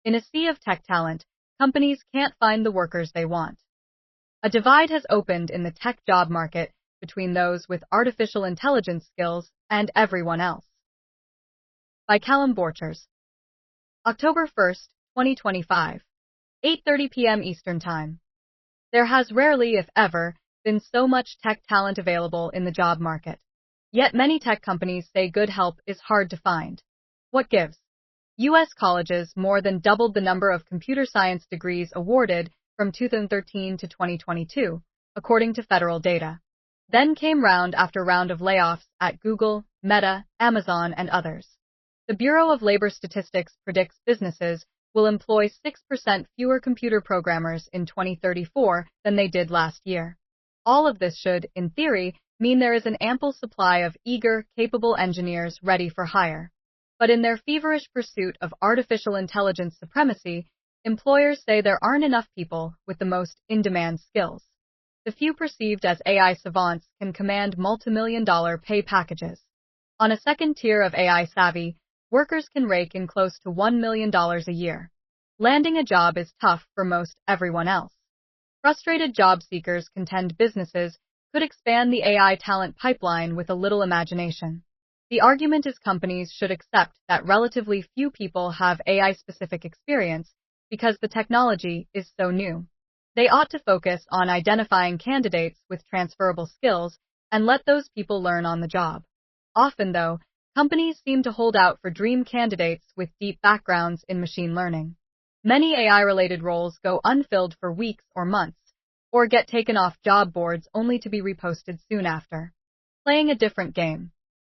In a sea of tech talent, companies can't find the workers they want. A divide has opened in the tech job market between those with artificial intelligence skills and everyone else. By Callum Borchers. October 1st, 2025. 8:30 p.m. Eastern Time. There has rarely, if ever, been so much tech talent available in the job market. Yet many tech companies say good help is hard to find. What gives? U.S. colleges more than doubled the number of computer science degrees awarded from 2013 to 2022, according to federal data. Then came round after round of layoffs at Google, Meta, Amazon, and others. The Bureau of Labor Statistics predicts businesses will employ 6% fewer computer programmers in 2034 than they did last year. All of this should, in theory, mean there is an ample supply of eager, capable engineers ready for hire. But in their feverish pursuit of artificial intelligence supremacy, employers say there aren't enough people with the most in-demand skills. The few perceived as AI savants can command multi-million-dollar pay packages. On a second tier of AI savvy, workers can rake in close to $1 million a year. Landing a job is tough for most everyone else. Frustrated job seekers contend businesses could expand the AI talent pipeline with a little imagination. The argument is companies should accept that relatively few people have AI-specific experience because the technology is so new. They ought to focus on identifying candidates with transferable skills and let those people learn on the job. Often, though, companies seem to hold out for dream candidates with deep backgrounds in machine learning. Many AI-related roles go unfilled for weeks or months, or get taken off job boards only to be reposted soon after. Playing a different game.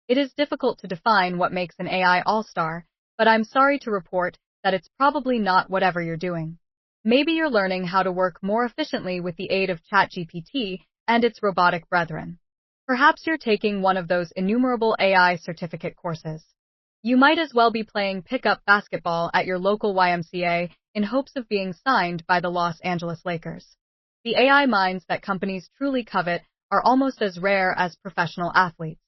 It is difficult to define what makes an AI all-star, but I'm sorry to report that it's probably not whatever you're doing. Maybe you're learning how to work more efficiently with the aid of ChatGPT and its robotic brethren. Perhaps you're taking one of those innumerable AI certificate courses. You might as well be playing pickup basketball at your local YMCA in hopes of being signed by the Los Angeles Lakers. The AI minds that companies truly covet are almost as rare as professional athletes.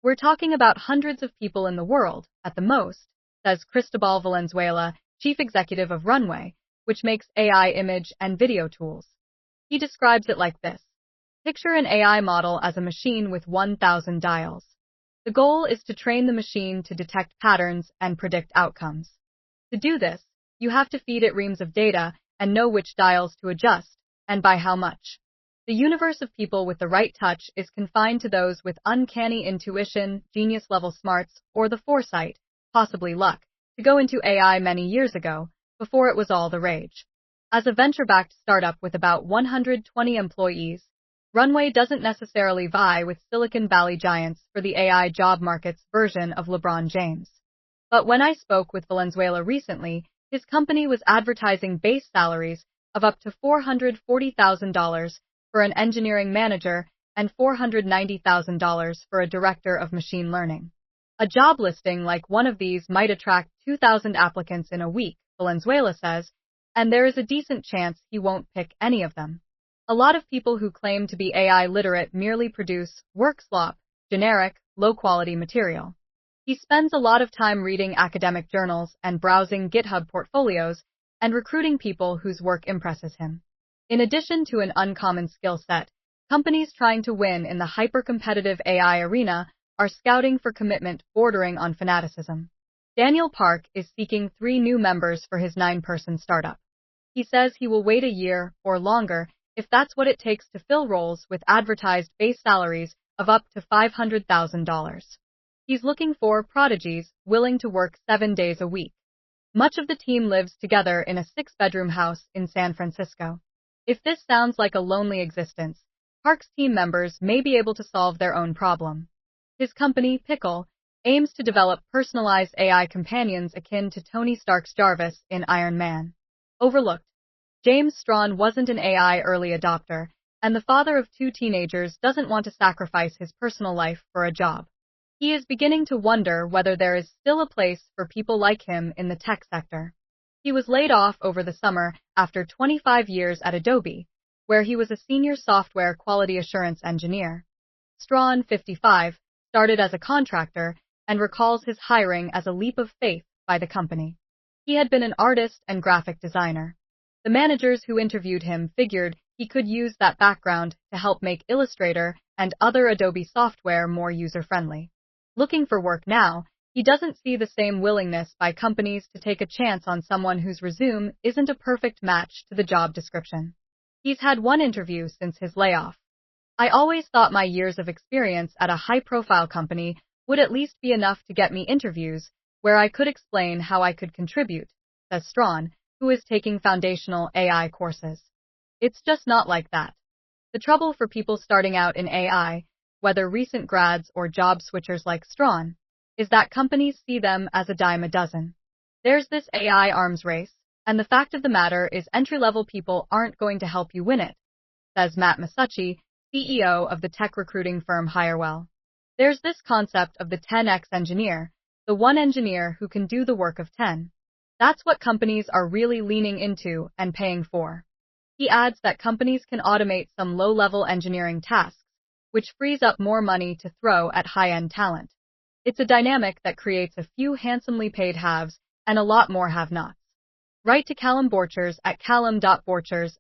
We're talking about hundreds of people in the world, at the most, says Cristobal Valenzuela, chief executive of Runway, which makes AI image and video tools. He describes it like this. Picture an AI model as a machine with 1,000 dials. The goal is to train the machine to detect patterns and predict outcomes. To do this, you have to feed it reams of data and know which dials to adjust, and by how much. The universe of people with the right touch is confined to those with uncanny intuition, genius-level smarts, or the foresight, possibly luck, to go into AI many years ago, before it was all the rage. As a venture-backed startup with about 120 employees, Runway doesn't necessarily vie with Silicon Valley giants for the AI job market's version of LeBron James. But when I spoke with Valenzuela recently, his company was advertising base salaries of up to $440,000 for an engineering manager and $490,000 for a director of machine learning. A job listing like one of these might attract 2,000 applicants in a week, Valenzuela says, and there is a decent chance he won't pick any of them. A lot of people who claim to be AI literate merely produce work slop, generic, low-quality material. He spends a lot of time reading academic journals and browsing GitHub portfolios and recruiting people whose work impresses him. In addition to an uncommon skill set, companies trying to win in the hyper-competitive AI arena are scouting for commitment bordering on fanaticism. Daniel Park is seeking 3 new members for his 9-person startup. He says he will wait a year or longer if that's what it takes to fill roles with advertised base salaries of up to $500,000. He's looking for prodigies willing to work 7 days a week. Much of the team lives together in a 6-bedroom house in San Francisco. If this sounds like a lonely existence, Park's team members may be able to solve their own problem. His company, Pickle, aims to develop personalized AI companions akin to Tony Stark's Jarvis in Iron Man. Overlooked. James Strawn wasn't an AI early adopter, and the father of 2 teenagers doesn't want to sacrifice his personal life for a job. He is beginning to wonder whether there is still a place for people like him in the tech sector. He was laid off over the summer after 25 years at Adobe, where he was a senior software quality assurance engineer. Strawn, 55, started as a contractor and recalls his hiring as a leap of faith by the company. He had been an artist and graphic designer. The managers who interviewed him figured he could use that background to help make Illustrator and other Adobe software more user-friendly. Looking for work now, he doesn't see the same willingness by companies to take a chance on someone whose resume isn't a perfect match to the job description. He's had one interview since his layoff. I always thought my years of experience at a high-profile company would at least be enough to get me interviews where I could explain how I could contribute, says Strawn, who is taking foundational AI courses. It's just not like that. The trouble for people starting out in AI, whether recent grads or job switchers like Strawn, is that companies see them as a dime a dozen. There's this AI arms race, and the fact of the matter is entry-level people aren't going to help you win it, says Matt Masucci, CEO of the tech recruiting firm Hirewell. There's this concept of the 10x engineer, the one engineer who can do the work of 10. That's what companies are really leaning into and paying for. He adds that companies can automate some low-level engineering tasks, which frees up more money to throw at high-end talent. It's a dynamic that creates a few handsomely paid haves and a lot more have-nots. Write to Callum Borchers at callum.borchers@w